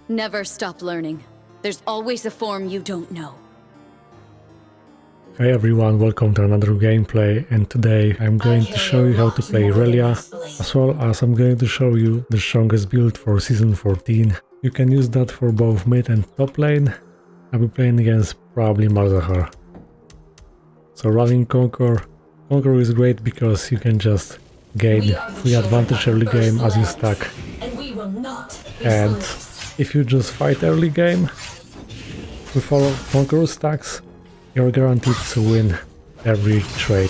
Never stop learning. There's always a form you don't know. Hey everyone, welcome to another gameplay, and today I'm going to show you how to play Irelia, as well as I'm going to show you the strongest build for Season 14. You can use that for both mid and top lane. I'll be playing against probably Malzahar. So running Conquer. Conquer is great because you can just gain free advantage early game as you stack. And if you just fight early game with all Conqueror stacks, you're guaranteed to win every trade.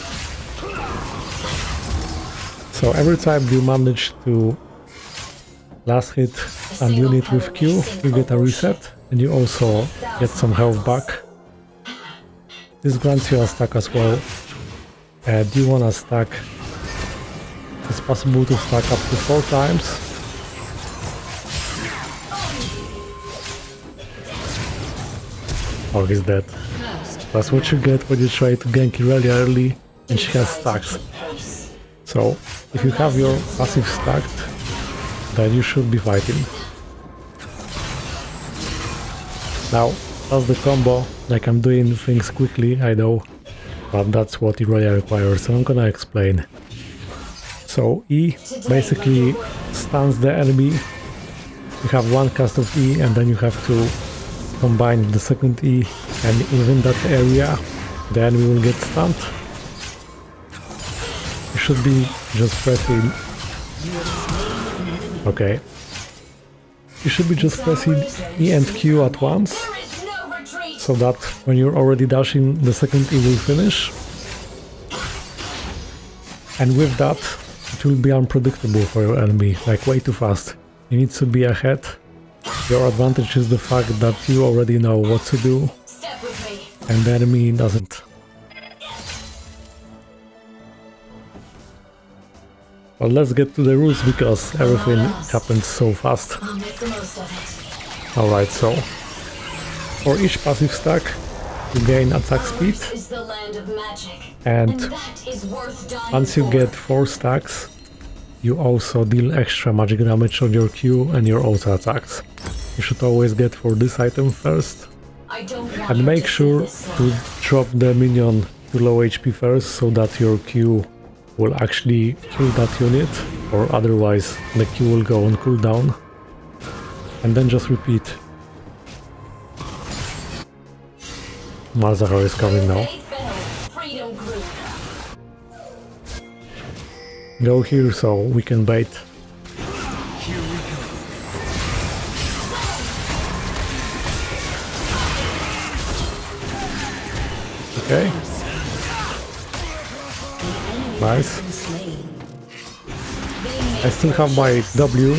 So every time you manage to last hit a unit with Q, you get a reset and you also get some health back. This grants you a stack as well. And you wanna stack, it's possible to stack up to 4 times. Oh, he's dead. That's what you get when you try to gank Irelia early and she has stacks. So, if you have your passive stacked, then you should be fighting. Now, that's the combo. Like, I'm doing things quickly, I know, but that's what Irelia requires, so I'm gonna explain. So, E basically stuns the enemy. You have one cast of E and then you have to combine the second E, and within that area the enemy will get stunned. You should be just pressing... Okay. You should be just pressing E and Q at once, so that when you're already dashing, the second E will finish. And with that, it will be unpredictable for your enemy, like way too fast. You need to be ahead. Your advantage is the fact that you already know what to do, and the enemy doesn't. But let's get to the rules because everything happens so fast. Alright, so for each passive stack you gain attack speed, and once you get 4 stacks you also deal extra magic damage on your Q and your auto attacks. You should always get for this item first, and make sure to drop the minion to low HP first so that your Q will actually kill that unit, or otherwise the Q will go on cooldown, and then just repeat. Malzahar is coming now. Go here so we can bait. Okay. Nice. I still have my W.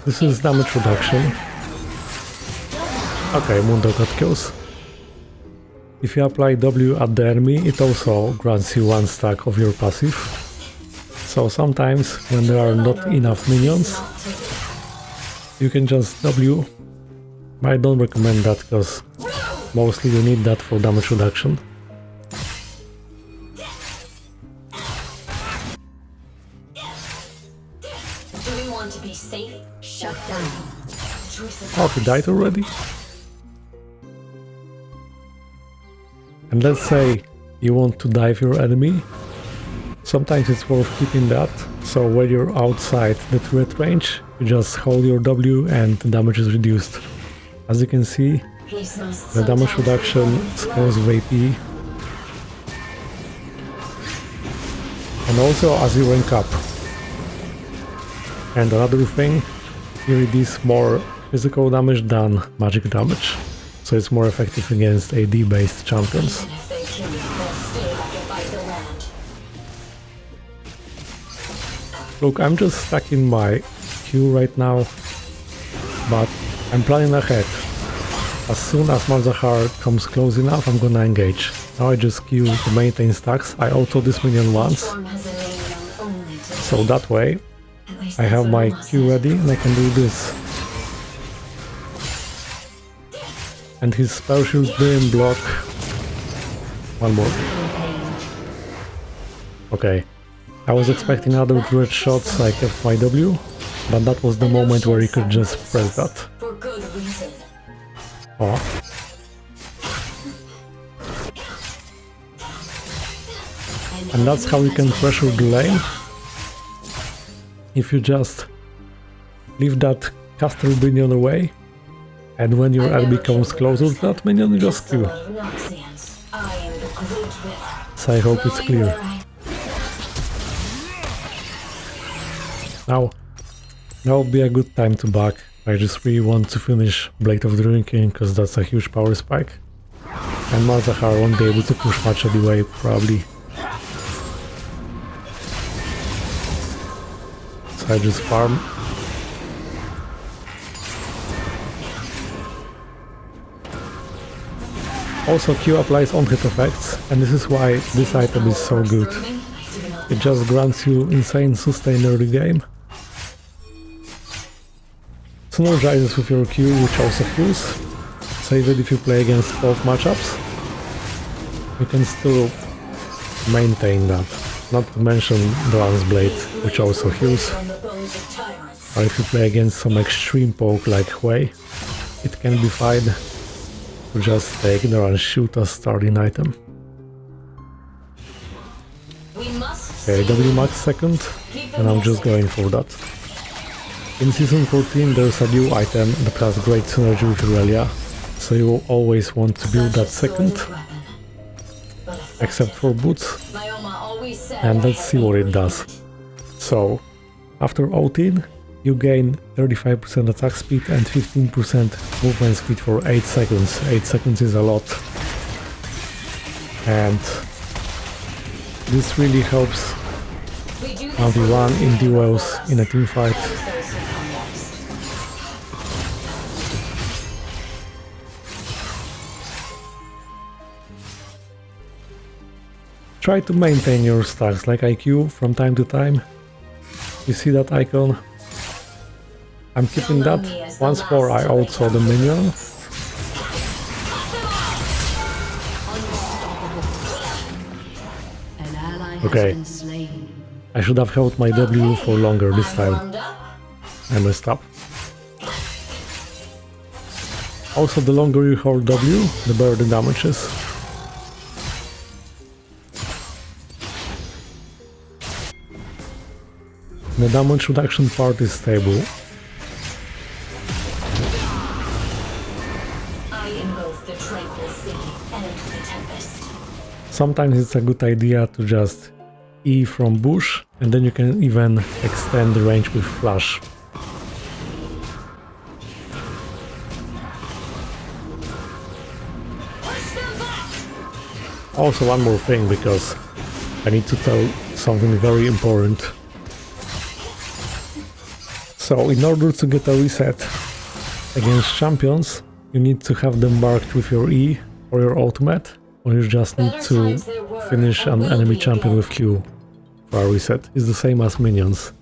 This is damage reduction. Okay, Mundo got kills. If you apply W at the enemy, it also grants you 1 stack of your passive. So sometimes, when there are not enough minions, you can just W. I don't recommend that because mostly you need that for damage reduction. Oh, he died already? And let's say you want to dive your enemy. Sometimes it's worth keeping that, so when you're outside the threat range, you just hold your W and the damage is reduced. As you can see, the damage reduction scales with AP. And also as you rank up. And another thing, you reduce more physical damage than magic damage, so it's more effective against AD based champions. Look, I'm just stacking my Q right now, but I'm planning ahead. As soon as Malzahar comes close enough, I'm gonna engage. Now I just Q to maintain stacks. I auto this minion once, so that way I have my Q ready and I can do this. And his spell shield didn't block. One more. Okay. I was expecting other turret shots, I kept my W, but that was the moment where you could just press that. good reason. Oh. And that's how you can pressure the lane. If you just leave that caster minion away, and when your enemy comes closer to that minion, you just Q. So I hope it's clear. Now would be a good time to back. I just really want to finish Blade of the Ruined King, because that's a huge power spike. And Malzahar won't be able to push much anyway, probably. So I just farm. Also Q applies on-hit effects, and this is why this item is so good. It just grants you insane sustain early game. Synergizes with your Q, which also heals. So even if you play against both matchups, you can still maintain that. Not to mention the Lance Blade, which also heals. Or if you play against some extreme poke like Hui, it can be fine to just take the and shoot a starting item. Okay, W max second, and I'm just going for that. In Season 14 there's a new item that has great synergy with Irelia, so you will always want to build that second, except for boots, and let's see what it does. So, after ulting, you gain 35% attack speed and 15% movement speed for 8 seconds. 8 seconds is a lot. And this really helps 1v1 in duels in a team fight. Try to maintain your stacks like IQ from time to time. You see that icon? I'm keeping that. Once more I also the minion. Okay. I should have held my W for longer this time. I messed up. Also, the longer you hold W, the better the damage is. The damage reduction part is stable. Sometimes it's a good idea to just E from bush, and then you can even extend the range with flash. Also one more thing, because I need to tell something very important. So in order to get a reset against champions, you need to have them marked with your E or your ultimate, or you just need to finish an enemy champion with Q for a reset. It's the same as minions.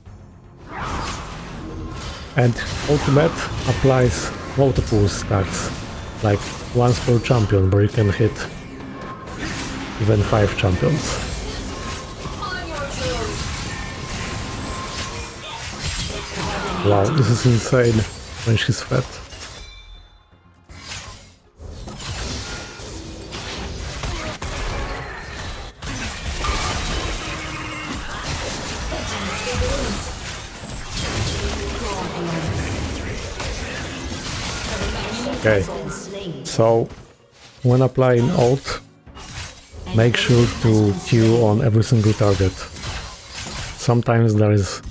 And ultimate applies multiple stacks, like once per champion, where you can hit even 5 champions. Wow, this is insane when she's fed. Okay, so when applying ult, make sure to Q on every single target. Sometimes there is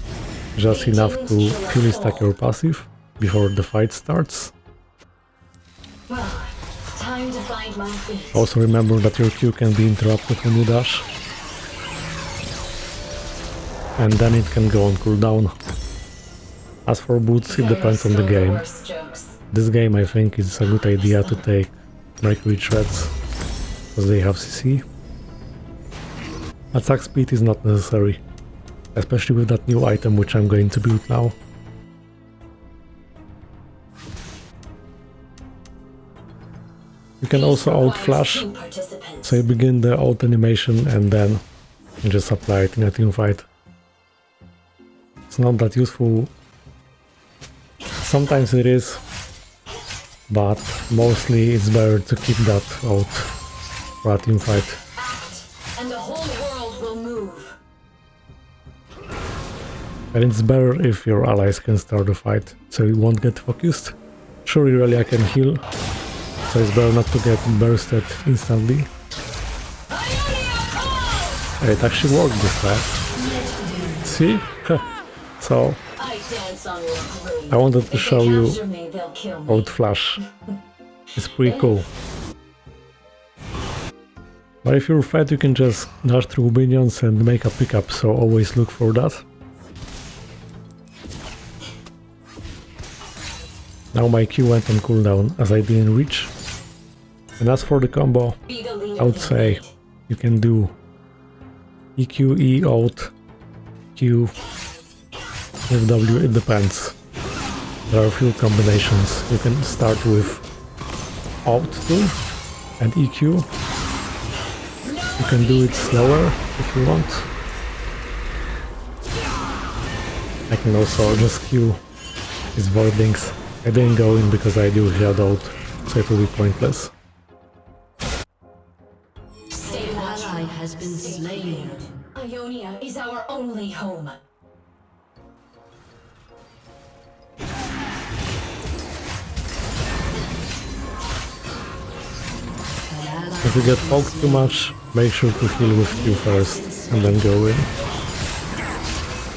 just enough to fully stack your passive before the fight starts. Also remember that your Q can be interrupted when you dash, and then it can go on cooldown. As for boots, it depends on the game. This game I think it's a good idea to take Mercury Treads, because they have CC. Attack speed is not necessary, especially with that new item which I'm going to build now. You can also ult flash, so you begin the ult animation and then you just apply it in a team fight. It's not that useful. Sometimes it is, but mostly it's better to keep that out for a team fight. And the whole world will move. And it's better if your allies can start the fight, so you won't get focused. Sure, Irelia can heal, so it's better not to get bursted instantly. It actually worked this time. See? So, I wanted to show you how it flash. It's pretty cool. But if you're fat, you can just dash through minions and make a pickup, so always look for that. Now my Q went on cooldown as I didn't reach. And as for the combo, I would say you can do EQ, E, out, Q, with W, it depends. There are a few combinations. You can start with out too and EQ. You can do it slower if you want. I can also just Q his voidlings. I didn't go in because I do head out, so it will be pointless. An ally has been slain. Ionia is our only home. If you get poked too much, make sure to heal with Q first and then go in.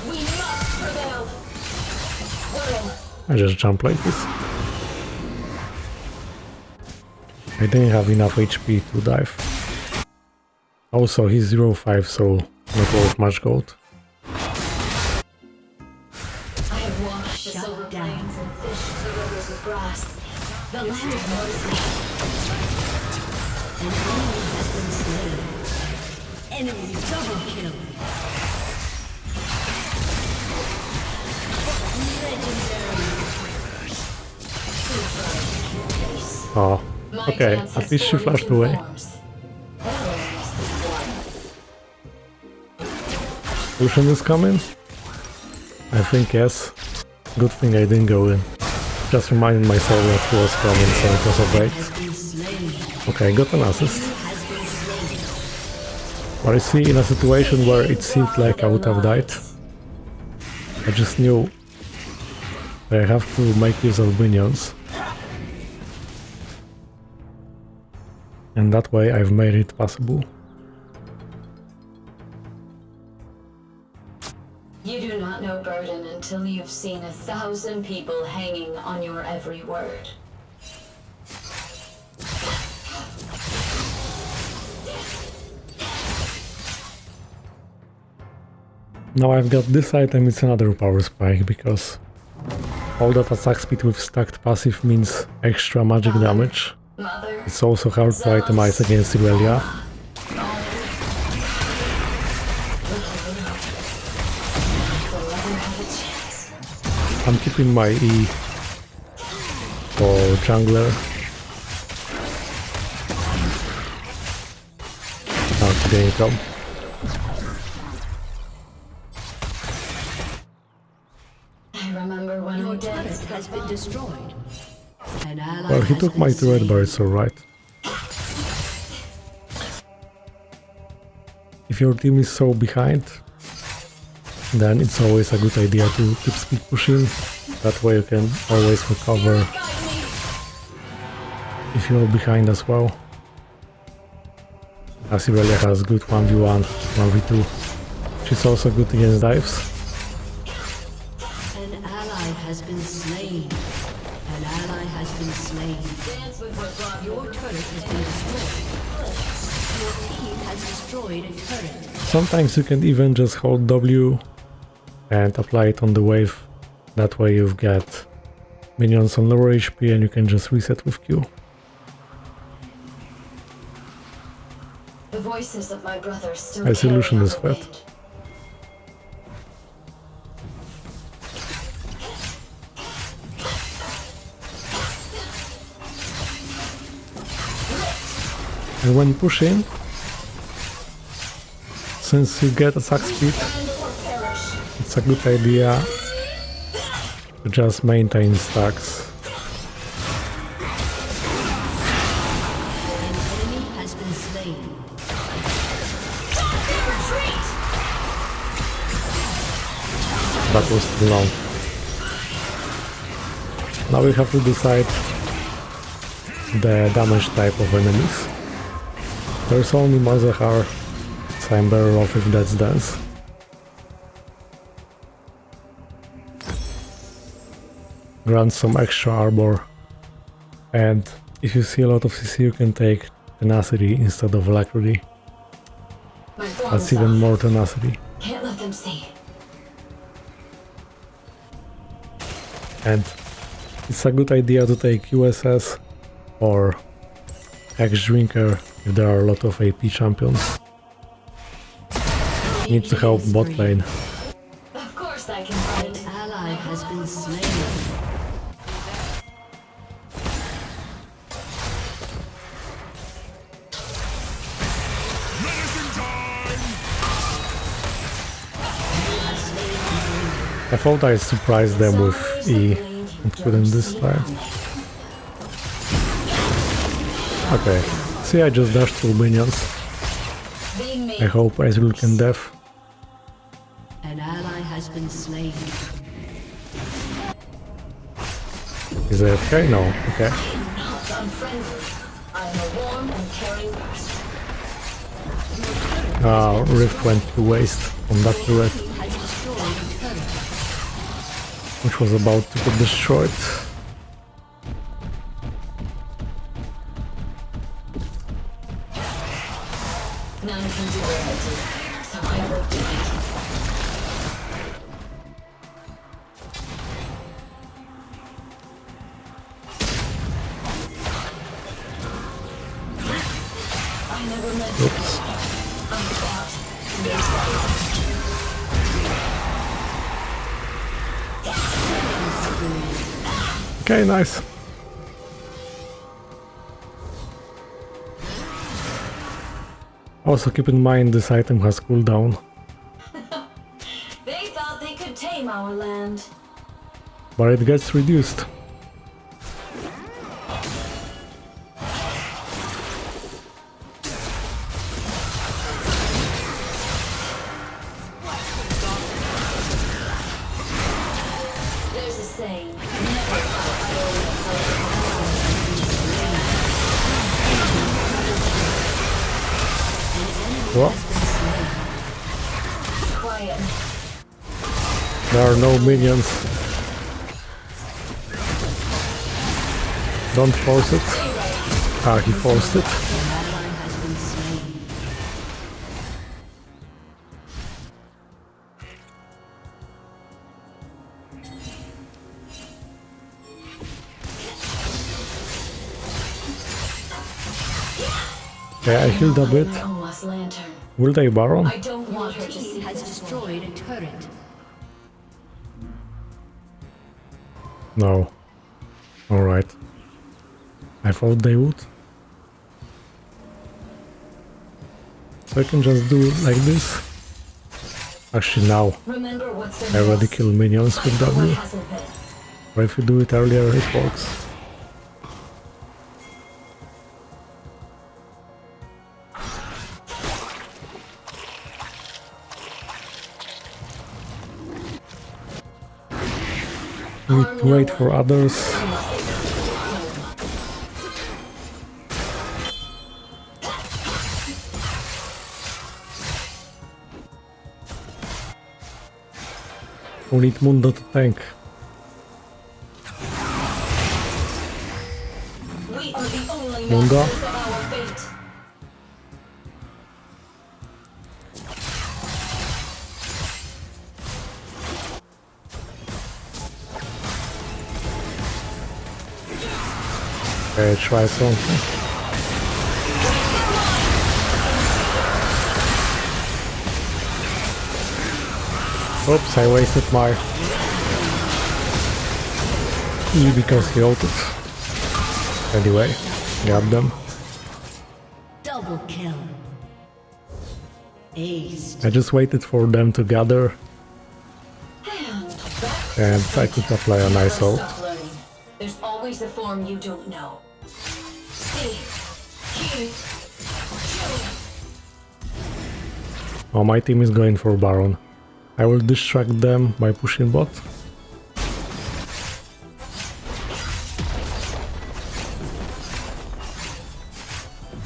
We must prevail. I just jump like this. I didn't have enough HP to dive. Also, he's 0-5, so not worth much gold. I have walked the silver plains and fished the rivers of grass. The land knows me. An enemy has been slain. Enemy double kill. Legendary. Oh, okay, at least she flashed away. Lucian is coming? I think yes. Good thing I didn't go in. Just reminded myself that he was coming, so it was alright. Okay, got an assist. But I see, in a situation where it seemed like I would have died, I just knew that I have to make use of minions. And that way I've made it possible. You do not know burden until you've seen 1,000 people hanging on your every word. Now I've got this item, it's another power spike, because all that attack speed with stacked passive means extra magic damage. Mother, It's also hard to itemize against Irelia. I'm keeping my E for jungler. Now today come. I remember when Your I did. turret has been destroyed. An ally Well, he has took been my turret, slain. but it's alright. If your team is so behind, then it's always a good idea to keep speed pushing. That way you can always recover if you're behind as well. As Irelia has good 1v1, 1v2. She's also good against dives. An ally has been slain. An ally has been slain. Dance with what brought Your turret has been destroyed. Your team has destroyed a turret. Sometimes you can even just hold W and apply it on the wave. That way you've got minions on lower HP and you can just reset with Q. The voices of my brothers still My solution carry is on the fat. wind. And when pushing, since you get attack speed, it's a good idea to just maintain stacks. That was too long. Now we have to decide the damage type of enemies. There's only Mazahar, so I'm better off if that's dance. Grants some extra arbor, and if you see a lot of CC you can take tenacity instead of alacrity. My form That's is even off. more tenacity. Can't let them see. And it's a good idea to take USS or X-Drinker if there are a lot of AP champions. Need to help bot lane. Of course I can fight. An ally has been slain. I thought I'd surprise them with E and couldn't this time. Okay, see, I just dashed 2 minions. Being made. I hope Ezreal can def. An ally has been slain. Is it okay? No, okay. Not unfriendly. I am a warm and caring person. Rift went to waste on that turret, Has destroyed a turret. which was about to get destroyed. None can do what I do, so I will do it. I never meant to. Oops. I thought. They said. Okay, nice. Also keep in mind this item has cooldown, They thought they could tame our land. but it gets reduced. There's a saying, never call Irelia What? quiet. There are no minions. Don't force it. Ah, he forced it. An ally has been slain. Okay, I healed a bit. My own lost lantern. Will they Baron? I don't want her to see Team has this destroyed a turret. No. Alright. I thought they would. So I can just do like this. Actually now, Remember what's been I already lost. killed minions with Fight for W. what hasn't been. Or if you do it earlier, it works. Need to wait for others. We need Mundo to tank. We are the only Mundo. masters of our fate. Okay, try something. Oops, I wasted my E because he ulted. Anyway, got them. Double kill. Ace. I just waited for them to gather and I could apply a nice ult. Stop learning. There's always a form you don't know. See, hear, Oh, my team is going for Baron. I will distract them by pushing bot.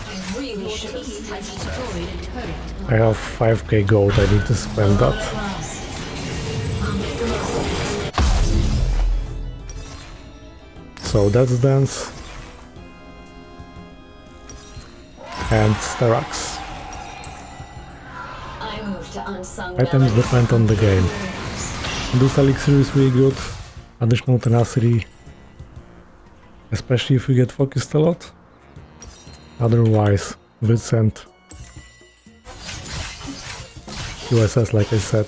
I really should have Team has destroyed a turret. I have 5k gold, I need to spend that. So that's dance. And Starax. I moved to unsung Items depend on the game. This elixir is really good. Additional tenacity. Especially if you get focused a lot. Otherwise, Vincent. USS like I said.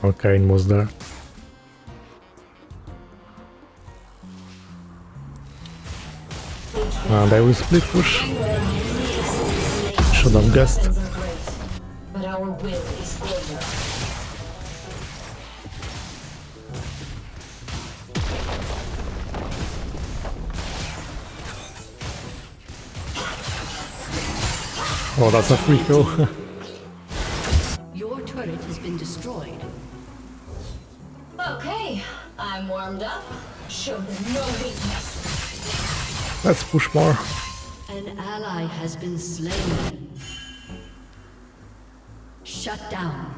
Okay, was there. And I will split push. Should have guessed. But our will is greater. Oh, that's a free kill. Your turret has been destroyed. Okay, I'm warmed up. Show them no weakness. Let's push more. An ally has been slain. Shut down.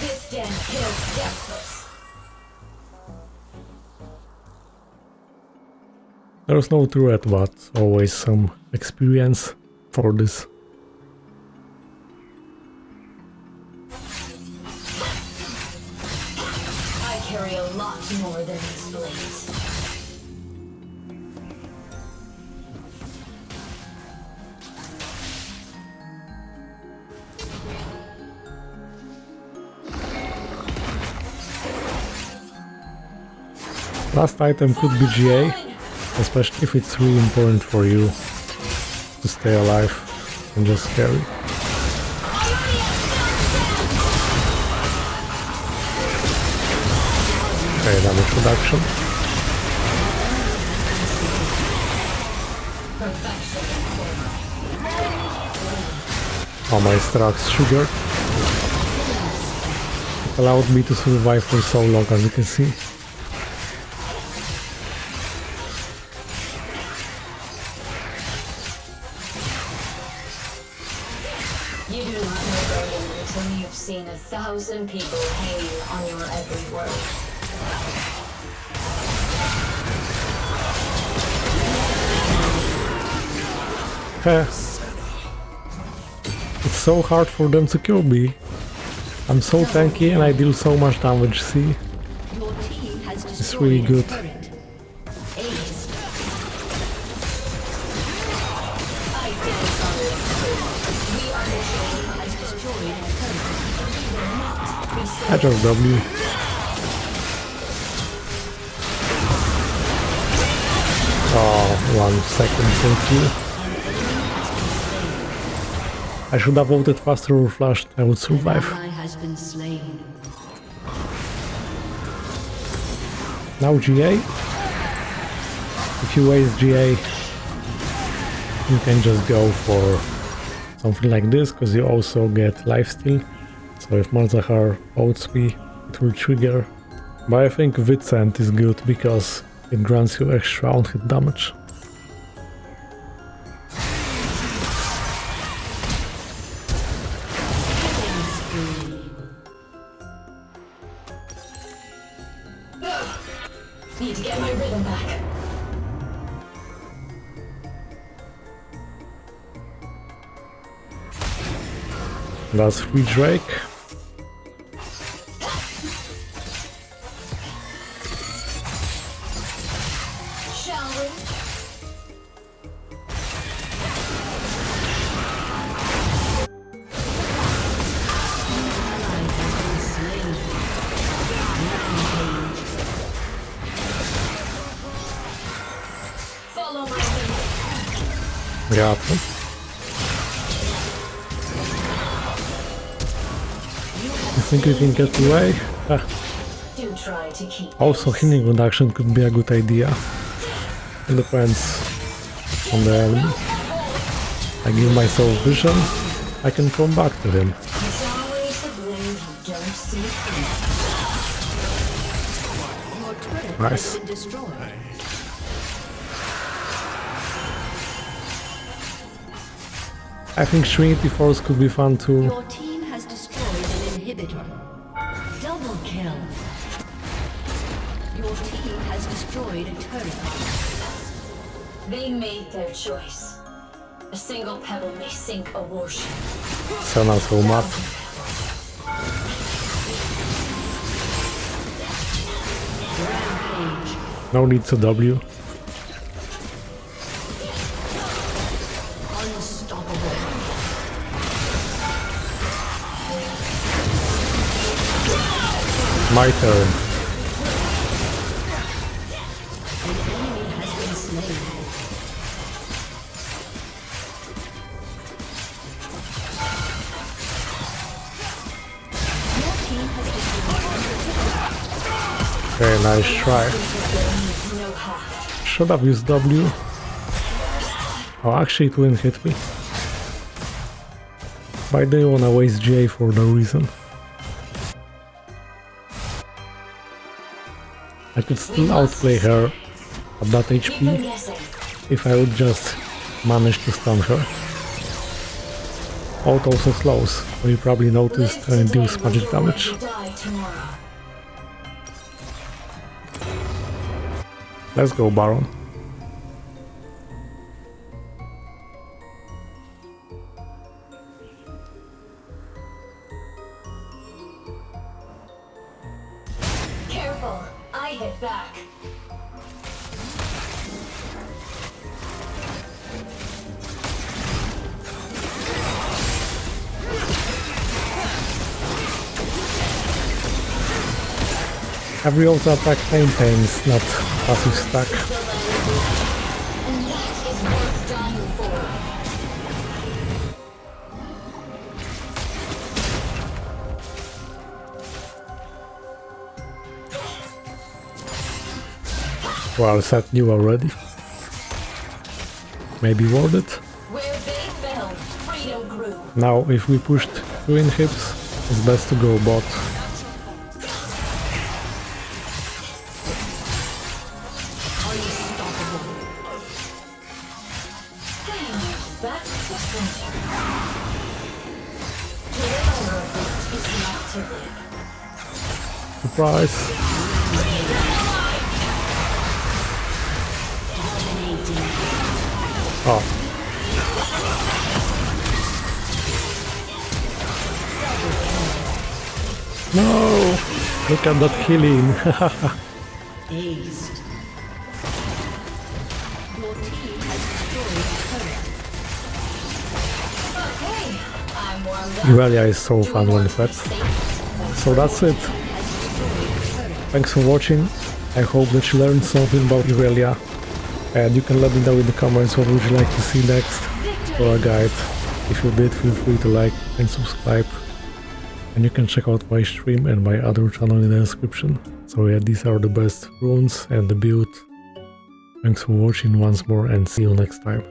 This dance kills deathless. There's no turret, but always some experience for this. I carry a lot more than these blades. Last item could be GA, especially if it's really important for you to stay alive and just carry. Okay, damage reduction. Oh, my Strax sugar. It allowed me to survive for so long, as you can see. You do not know Irelia until you've seen 1,000 people hanging on your every word. Heh. It's so hard for them to kill me. I'm so tanky and I deal so much damage, see? Your team has destroyed It's really good. a turret. Ace. I dance on your turret. We are the Team has destroyed a turret. I just W. Oh, 1 second, thank you. I should have voted faster or flashed, I would survive. Ally has been slain. Now GA. If you waste GA, you can just go for something like this, because you also get lifesteal. So if Malzahar votes me, it will trigger. But I think Vincent is good because it grants you extra on-hit damage. Need to get my rhythm back. That's free Drake. Shall we? Ally has been slain. Yeah. You think you can get away? Ah. Do try to keep Also, healing reduction could be a good idea. It depends on the enemy. I give myself vision, I can come back to him. It's always the blade you don't see. Your turret Nice. has been destroyed. I think Trinity Force could be fun too. Your team has destroyed an inhibitor. Double kill. Your team has destroyed a turret. They made their choice. A single pebble may sink a warship. Sana so much. Rampage. No need to W. Unstoppable. My turn. An enemy has been slain. Your team has destroyed. Very nice try. No half. Should have used W. Oh, actually it wouldn't hit me. But I didn't wanna waste GA for no reason. I could still outplay her at that Keep them HP guessing. if I would just manage to stun her. Out also slows, so you probably noticed and deals magic damage. You die tomorrow. Let's go Baron. Careful, I hit back. Every auto attack maintains, not passive stack. And that is worth dying for. Well, set new already. Maybe worth it. Where they fell, freedom grew. Now, if we pushed 2 inhibs, it's best to go bot. Back to center. To remember is not to live. Surprise! Oh. No! Look at that healing! Dazed. Your team has destroyed a turret. Okay, I'm warmed up. Irelia is so fun when fed. So that's it. Thanks for watching. I hope that you learned something about Irelia. And you can let me know in the comments what would you like to see next or a guide. If you did, feel free to like and subscribe. And you can check out my stream and my other channel in the description. So yeah, these are the best runes and the build. Thanks for watching once more and see you next time.